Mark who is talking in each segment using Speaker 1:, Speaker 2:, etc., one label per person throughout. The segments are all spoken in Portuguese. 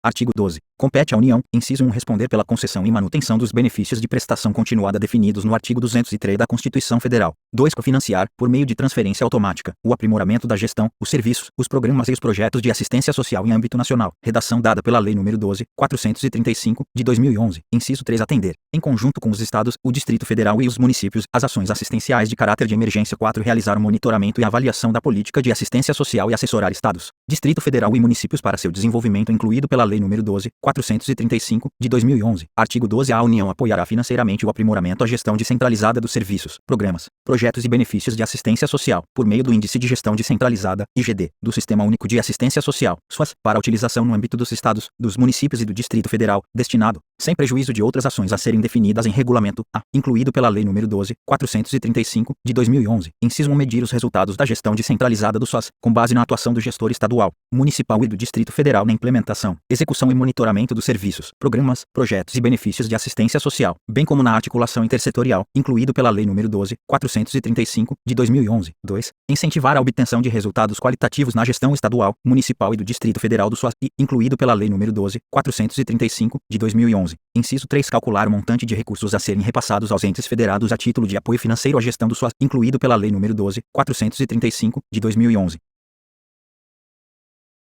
Speaker 1: Artigo 12. Compete à União, inciso 1, responder pela concessão e manutenção dos benefícios de prestação continuada definidos no artigo 203 da Constituição Federal. 2. Cofinanciar, por meio de transferência automática, o aprimoramento da gestão, os serviços, os programas e os projetos de assistência social em âmbito nacional. Redação dada pela Lei nº 12.435, de 2011. Inciso 3. Atender, em conjunto com os Estados, o Distrito Federal e os municípios, as ações assistenciais de caráter de emergência. 4. Realizar o monitoramento e avaliação da política de assistência social e assessorar Estados, Distrito Federal e municípios para seu desenvolvimento incluído pela Lei nº 12.435, de 2011. Artigo 12. A União apoiará financeiramente o aprimoramento à gestão descentralizada dos serviços, programas, projetos e benefícios de assistência social, por meio do Índice de Gestão Descentralizada, IGD, do Sistema Único de Assistência Social, SUAS, para utilização no âmbito dos Estados, dos municípios e do Distrito Federal, destinado, sem prejuízo de outras ações a serem definidas em regulamento, incluído pela Lei nº 12.435, de 2011. Inciso 1. Medir os resultados da gestão descentralizada do SUAS, com base na atuação do gestor estadual, municipal e do Distrito Federal na implementação, execução e monitoramento dos serviços, programas, projetos e benefícios de assistência social, bem como na articulação intersetorial, incluído pela Lei nº 12.435, de 2011. 2. Incentivar a obtenção de resultados qualitativos na gestão estadual, municipal e do Distrito Federal do SUAS, incluído pela Lei nº 12.435, de 2011. Inciso 3. Calcular o montante de recursos a serem repassados aos entes federados a título de apoio financeiro à gestão do SUAS, incluído pela Lei nº 12.435, de 2011.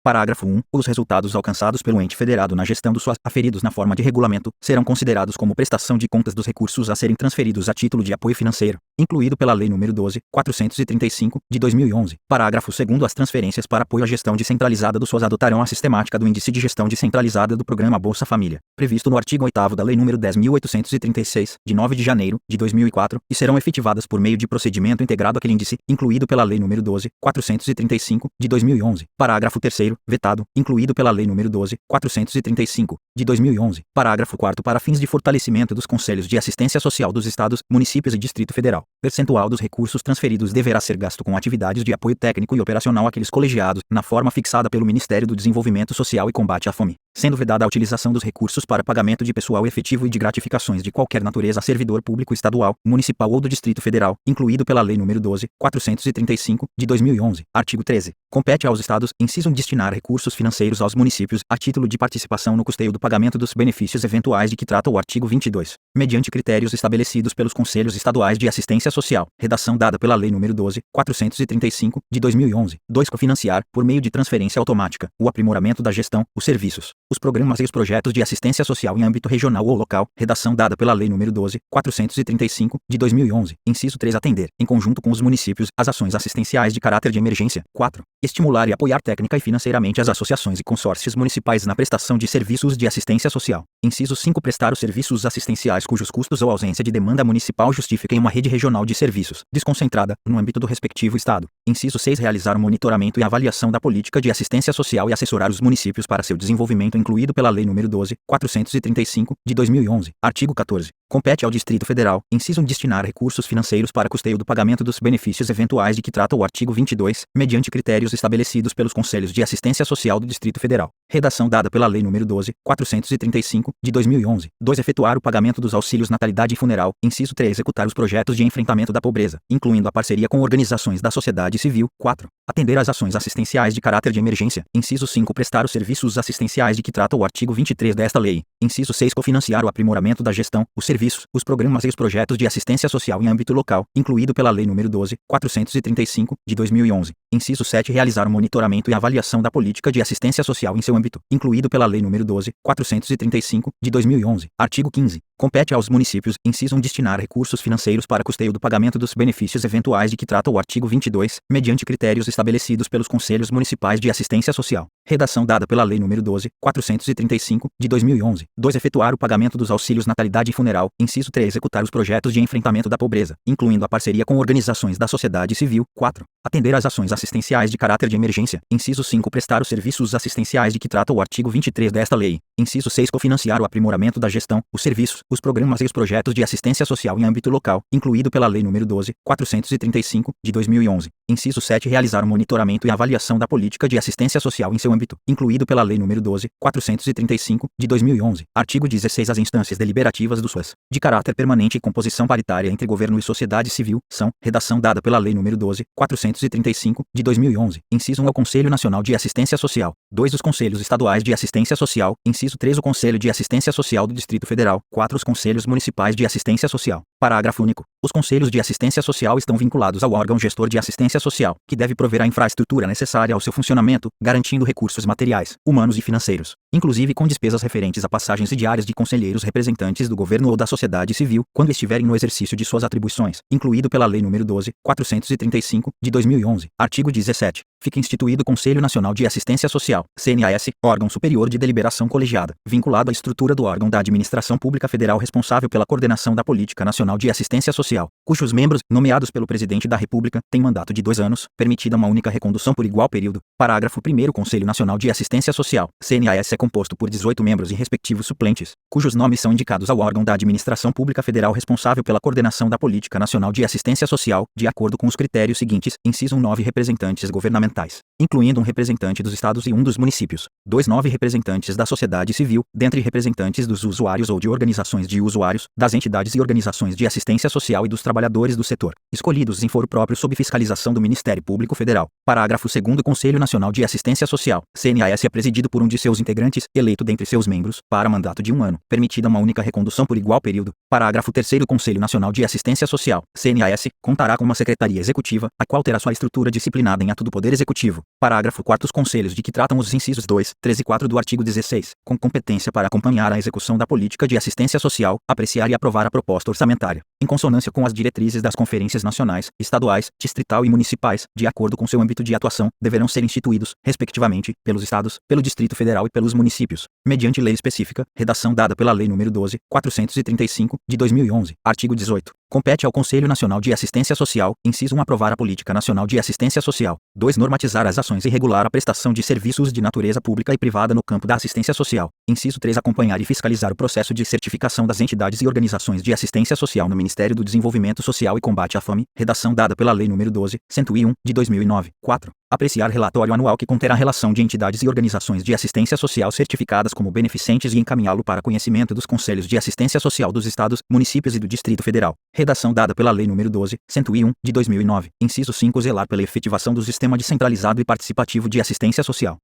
Speaker 1: Parágrafo 1. Os resultados alcançados pelo ente federado na gestão do SUAS, aferidos na forma de regulamento, serão considerados como prestação de contas dos recursos a serem transferidos a título de apoio financeiro, incluído pela Lei nº 12.435, de 2011. Parágrafo 2. As transferências para apoio à gestão descentralizada do SUAS adotarão a sistemática do Índice de Gestão Descentralizada do Programa Bolsa Família, previsto no artigo 8º da Lei nº 10.836, de 9 de janeiro de 2004, e serão efetivadas por meio de procedimento integrado àquele índice, incluído pela Lei nº 12.435, de 2011. Parágrafo 3º. Vetado, incluído pela Lei nº 12.435, de 2011. Parágrafo 4º. Para fins de fortalecimento dos Conselhos de Assistência Social dos Estados, Municípios e Distrito Federal, percentual dos recursos transferidos deverá ser gasto com atividades de apoio técnico e operacional àqueles colegiados, na forma fixada pelo Ministério do Desenvolvimento Social e Combate à Fome, sendo vedada a utilização dos recursos para pagamento de pessoal efetivo e de gratificações de qualquer natureza a servidor público estadual, municipal ou do Distrito Federal, incluído pela Lei nº 12.435, de 2011. Artigo 13. Compete aos Estados, inciso 1, destinar recursos financeiros aos municípios, a título de participação no custeio do pagamento dos benefícios eventuais de que trata o artigo 22, mediante critérios estabelecidos pelos Conselhos Estaduais de Assistência Social. Redação dada pela Lei nº 12.435, de 2011. 2. Cofinanciar, por meio de transferência automática, o aprimoramento da gestão, os serviços, os programas e os projetos de assistência social em âmbito regional ou local. Redação dada pela Lei nº 12.435, de 2011. Inciso 3. Atender, em conjunto com os municípios, as ações assistenciais de caráter de emergência. 4. Estimular e apoiar técnica e financeiramente as associações e consórcios municipais na prestação de serviços de assistência social. Inciso 5. Prestar os serviços assistenciais cujos custos ou ausência de demanda municipal justifiquem uma rede regional de serviços, desconcentrada, no âmbito do respectivo Estado. Inciso 6. Realizar o monitoramento e avaliação da política de assistência social e assessorar os municípios para seu desenvolvimento incluído pela Lei nº 12.435, de 2011. Artigo 14. Compete ao Distrito Federal, inciso 1, destinar recursos financeiros para custeio do pagamento dos benefícios eventuais de que trata o artigo 22, mediante critérios estabelecidos pelos Conselhos de Assistência Social do Distrito Federal. Redação dada pela Lei nº 12.435, de 2011. 2. Efetuar o pagamento dos auxílios natalidade e funeral. Inciso 3. Executar os projetos de enfrentamento da pobreza, incluindo a parceria com organizações da sociedade civil. 4. Atender às ações assistenciais de caráter de emergência. Inciso 5. Prestar os serviços assistenciais de que trata o artigo 23 desta lei. Inciso 6. Cofinanciar o aprimoramento da gestão, os serviços, os programas e os projetos de assistência social em âmbito local, incluído pela Lei nº 12.435, de 2011. Inciso 7. Realizar o monitoramento e avaliação da política de assistência social em seu âmbito, incluído pela Lei nº 12.435, de 2011. Artigo 15. Compete aos municípios, inciso 1, destinar recursos financeiros para custeio do pagamento dos benefícios eventuais de que trata o artigo 22, mediante critérios estabelecidos pelos Conselhos Municipais de Assistência Social. Redação dada pela Lei nº 12.435, de 2011. 2. Efetuar o pagamento dos auxílios natalidade e funeral. Inciso 3. Executar os projetos de enfrentamento da pobreza, incluindo a parceria com organizações da sociedade civil. 4. Atender às ações assistenciais de caráter de emergência. Inciso 5. Prestar os serviços assistenciais de que trata o artigo 23 desta lei. Inciso 6. Cofinanciar o aprimoramento da gestão, os serviços, os programas e os projetos de assistência social em âmbito local, incluído pela Lei nº 12.435, de 2011. Inciso 7. Realizar o monitoramento e avaliação da política de assistência social em seu âmbito, incluído pela Lei nº 12.435, de 2011, artigo 16. As instâncias deliberativas do SUAS, de caráter permanente e composição paritária entre governo e sociedade civil, são, redação dada pela Lei nº 12.435, de 2011, inciso 1 ao Conselho Nacional de Assistência Social, 2 os Conselhos Estaduais de Assistência Social, inciso 3 o Conselho de Assistência Social do Distrito Federal, 4 os Conselhos Municipais de Assistência Social. Parágrafo único. Os Conselhos de Assistência Social estão vinculados ao órgão gestor de assistência social, que deve prover a infraestrutura necessária ao seu funcionamento, garantindo recursos materiais, humanos e financeiros, inclusive com despesas referentes a passagens e diárias de conselheiros representantes do governo ou da sociedade civil, quando estiverem no exercício de suas atribuições, incluído pela Lei nº 12.435, de 2011, artigo 17. Fica instituído o Conselho Nacional de Assistência Social, CNAS, órgão superior de deliberação colegiada, vinculado à estrutura do órgão da Administração Pública Federal responsável pela coordenação da Política Nacional de Assistência Social, cujos membros, nomeados pelo Presidente da República, têm mandato de 2 anos, permitida uma única recondução por igual período. Parágrafo 1º. O Conselho Nacional de Assistência Social, CNAS, é composto por 18 membros e respectivos suplentes, cujos nomes são indicados ao órgão da Administração Pública Federal responsável pela coordenação da Política Nacional de Assistência Social, de acordo com os critérios seguintes, inciso 9 representantes governamentais, incluindo um representante dos estados e um dos municípios, 2 9 representantes da sociedade civil, dentre representantes dos usuários ou de organizações de usuários, das entidades e organizações de assistência social e dos trabalhadores do setor, escolhidos em foro próprio sob fiscalização do Ministério Público Federal. Parágrafo 2º. O Conselho Nacional de Assistência Social, CNAS, é presidido por um de seus integrantes, eleito dentre seus membros, para mandato de 1 ano, permitida uma única recondução por igual período. Parágrafo 3º. O Conselho Nacional de Assistência Social, CNAS, contará com uma secretaria executiva, a qual terá sua estrutura disciplinada em ato do Poder Executivo. Parágrafo 4º. Os conselhos de que tratam os incisos 2, 3 e 4 do artigo 16, com competência para acompanhar a execução da política de assistência social, apreciar e aprovar a proposta orçamentária, em consonância com as diretrizes das conferências nacionais, estaduais, distrital e municipais, de acordo com seu âmbito de atuação, deverão ser instituídos, respectivamente, pelos estados, pelo Distrito Federal e pelos municípios, mediante lei específica, redação dada pela Lei nº 12.435, de 2011, artigo 18. Compete ao Conselho Nacional de Assistência Social, inciso 1, aprovar a Política Nacional de Assistência Social, 2 normatizar as ações e regular a prestação de serviços de natureza pública e privada no campo da assistência social, inciso 3, acompanhar e fiscalizar o processo de certificação das entidades e organizações de assistência social no Ministério do Desenvolvimento Social e Combate à Fome, redação dada pela Lei nº 12.101, de 2009, 4. Apreciar relatório anual que conterá a relação de entidades e organizações de assistência social certificadas como beneficentes e encaminhá-lo para conhecimento dos Conselhos de Assistência Social dos Estados, Municípios e do Distrito Federal. Redação dada pela Lei nº 12.101, de 2009. Inciso 5. Zelar pela efetivação do sistema descentralizado e participativo de assistência social.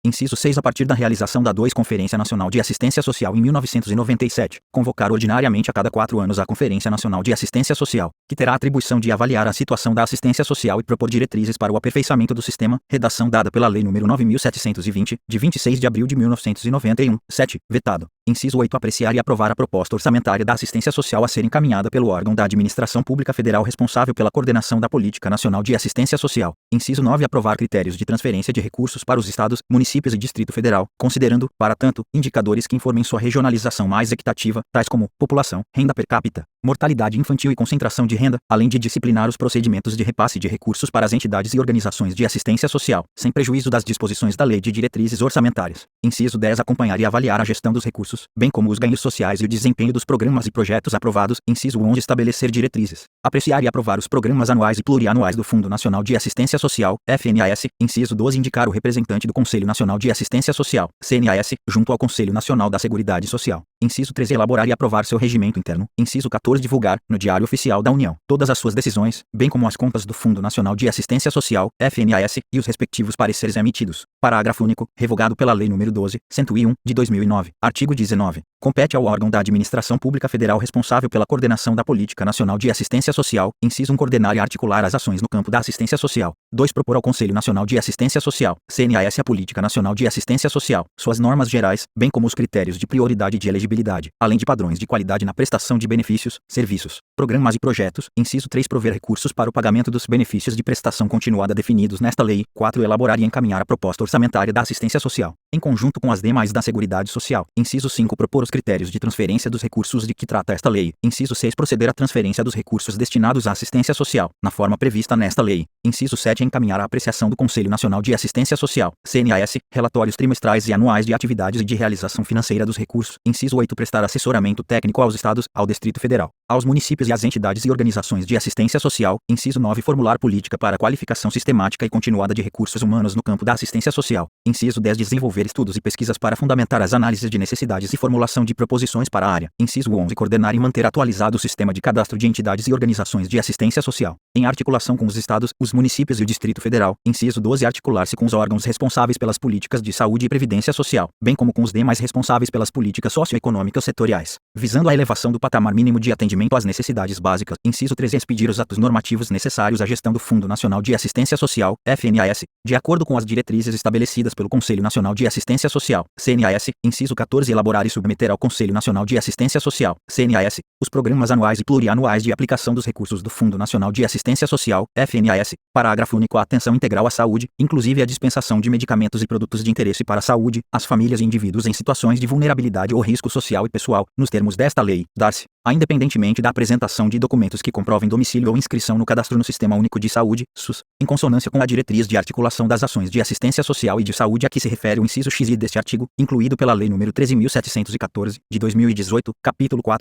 Speaker 1: Inciso 6. A partir da realização da 2 Conferência Nacional de Assistência Social em 1997, convocar ordinariamente a cada 4 anos a Conferência Nacional de Assistência Social, que terá a atribuição de avaliar a situação da assistência social e propor diretrizes para o aperfeiçoamento do sistema, redação dada pela Lei nº 9.720, de 26 de abril de 1991, 7, vetado. Inciso 8. Apreciar e aprovar a proposta orçamentária da assistência social a ser encaminhada pelo órgão da Administração Pública Federal responsável pela coordenação da Política Nacional de Assistência Social. Inciso 9. Aprovar critérios de transferência de recursos para os estados, municípios e Distrito Federal, considerando, para tanto, indicadores que informem sua regionalização mais equitativa, tais como população, renda per capita, mortalidade infantil e concentração de renda, além de disciplinar os procedimentos de repasse de recursos para as entidades e organizações de assistência social, sem prejuízo das disposições da Lei de Diretrizes Orçamentárias. Inciso 10. Acompanhar e avaliar a gestão dos recursos, bem como os ganhos sociais e o desempenho dos programas e projetos aprovados. Inciso 11. Estabelecer diretrizes. Apreciar e aprovar os programas anuais e plurianuais do Fundo Nacional de Assistência Social, FNAS. Inciso 12. Indicar o representante do Conselho Nacional de Assistência Social, CNAS, junto ao Conselho Nacional da Seguridade Social. Inciso 13. Elaborar e aprovar seu regimento interno. Inciso 14. Divulgar, no Diário Oficial da União, todas as suas decisões, bem como as contas do Fundo Nacional de Assistência Social, FNAS, e os respectivos pareceres emitidos. Parágrafo único. Revogado pela Lei nº 12.101, de 2009. Artigo 19. Compete ao órgão da Administração Pública Federal responsável pela coordenação da Política Nacional de Assistência Social, inciso 1, coordenar e articular as ações no campo da assistência social. 2. Propor ao Conselho Nacional de Assistência Social, CNAS, a Política Nacional de Assistência Social, suas normas gerais, bem como os critérios de prioridade e de elegibilidade, além de padrões de qualidade na prestação de benefícios, serviços, programas e projetos. Inciso 3. Prover recursos para o pagamento dos benefícios de prestação continuada definidos nesta lei. 4. Elaborar e encaminhar a proposta orçamentária da assistência social. em conjunto com as demais da Seguridade Social. Inciso 5. Propor os critérios de transferência dos recursos de que trata esta lei. Inciso 6. Proceder à transferência dos recursos destinados à assistência social, na forma prevista nesta lei. Inciso 7. Encaminhar à apreciação do Conselho Nacional de Assistência Social, CNAS, relatórios trimestrais e anuais de atividades e de realização financeira dos recursos. Inciso 8. Prestar assessoramento técnico aos Estados, ao Distrito Federal, aos municípios e às entidades e organizações de assistência social. Inciso 9. Formular política para a qualificação sistemática e continuada de recursos humanos no campo da assistência social. Inciso 10. Desenvolver estudos e pesquisas para fundamentar as análises de necessidades e formulação de proposições para a área. Inciso 11. Coordenar e manter atualizado o sistema de cadastro de entidades e organizações de assistência social, em articulação com os estados, os municípios e o Distrito Federal. Inciso 12. Articular-se com os órgãos responsáveis pelas políticas de saúde e previdência social, bem como com os demais responsáveis pelas políticas socioeconômicas setoriais, visando a elevação do patamar mínimo de atendimento às necessidades básicas. Inciso 13. Expedir os atos normativos necessários à gestão do Fundo Nacional de Assistência Social, FNAS, de acordo com as diretrizes estabelecidas pelo Conselho Nacional de Assistência Social, CNAS. Inciso 14. Elaborar e submeter ao Conselho Nacional de Assistência Social, CNAS, os programas anuais e plurianuais de aplicação dos recursos do Fundo Nacional de Assistência Social, FNAS. Parágrafo único. A atenção integral à saúde, inclusive a dispensação de medicamentos e produtos de interesse para a saúde, às famílias e indivíduos em situações de vulnerabilidade ou risco social e pessoal, nos termos desta lei, dar-se, independentemente da apresentação de documentos que comprovem domicílio ou inscrição no cadastro no Sistema Único de Saúde, SUS, em consonância com a diretriz de articulação das ações de assistência social e de saúde a que se refere o inciso X deste artigo, incluído pela Lei nº 13.714, de 2018, capítulo 4,